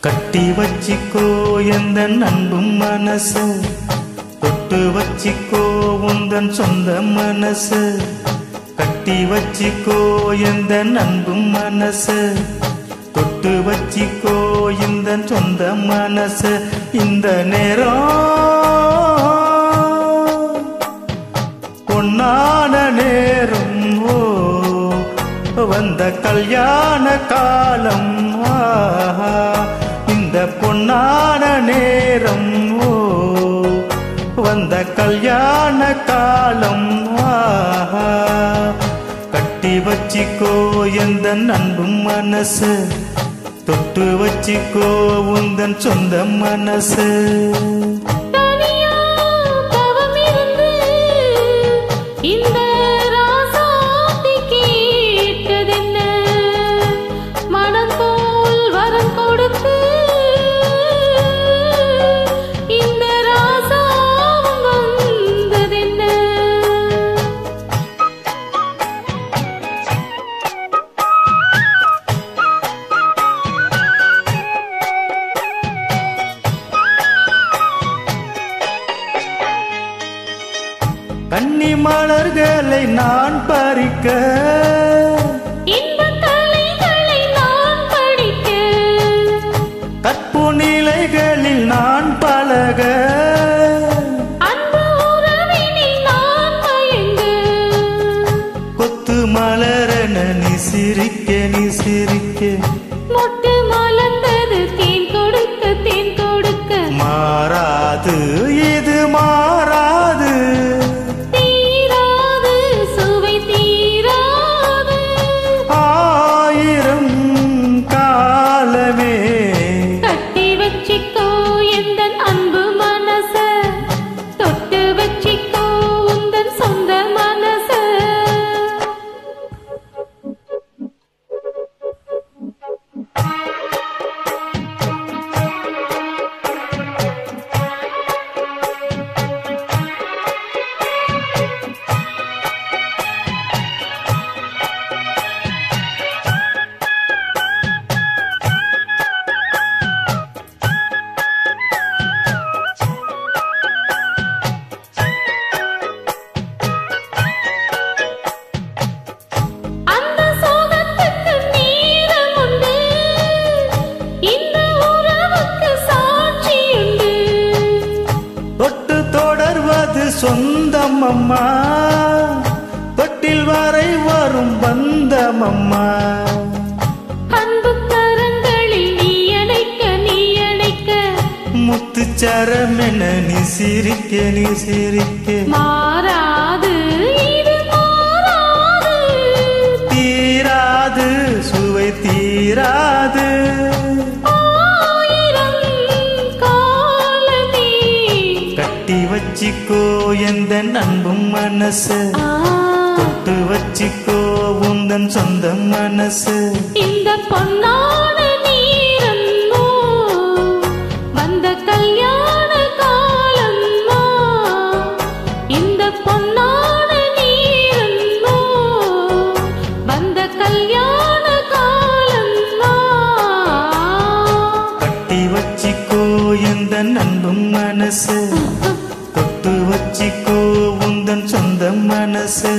கட்டி வச்சிக்கோ எந்தன் அன்பும் மனசு, தொட்டு வச்சிக்கோ உந்தன் சொந்த மனசு. கட்டி வச்சிக்கோ எந்தன் அன்பும் மனசு, தொட்டு வச்சிக்கோ எந்தன் சொந்த மனசு. இந்த நேரம் பொன்னான நேரம், ஓ வந்த கல்யாண காலம். இந்த பொன்னான நேரம், ஓ வந்த கல்யாண காலம். கட்டி வச்சிக்கோ எந்தன் அன்பும் மனசு, தொட்டு வச்சிக்கோ உந்தன் சொந்த மனசு. கன்னி மலர்களை நான் பறிக்க, இன்பக் கலைகளை நான் படிக்க, கற்பு நிலைகளில் நான் பழக, அன்பு உறவினில் நான் மயங்க. கொத்து மலரென நீ சிரிக்க, நீ சிரிக்க, மொட்டு மலர்ந்தது தேன் கொடுக்க, தேன் கொடுக்க. மாறாது இது மாறாது, சொந்தம் அம்மா, தொட்டில் வரை வரும் பந்தம் அம்மா. அன்பு கரங்களில் நீ அணைக்க, நீ அணைக்க, முத்துச்சரம் என நீ சிரிக்க, நீ சிரிக்க. மாறாது இது மாறாது, தீராது சுவை தீராது, வச்சிக்கோ எந்தன் அன்பும் மனசு, தொட்டு வச்சிக்கோ உந்தன் சொந்த மனசு. இந்த பொன்னான நீரம்மா வந்த கல்யாண காலம்மா, இந்த பொன்னான நீரம்மா வந்த கல்யாண காலம்மா. கட்டி வச்சிக்கோ எந்தன் அன்பும் மனசு, தொட்டு வச்சிக்கோ உந்தன் சொந்த மனசு.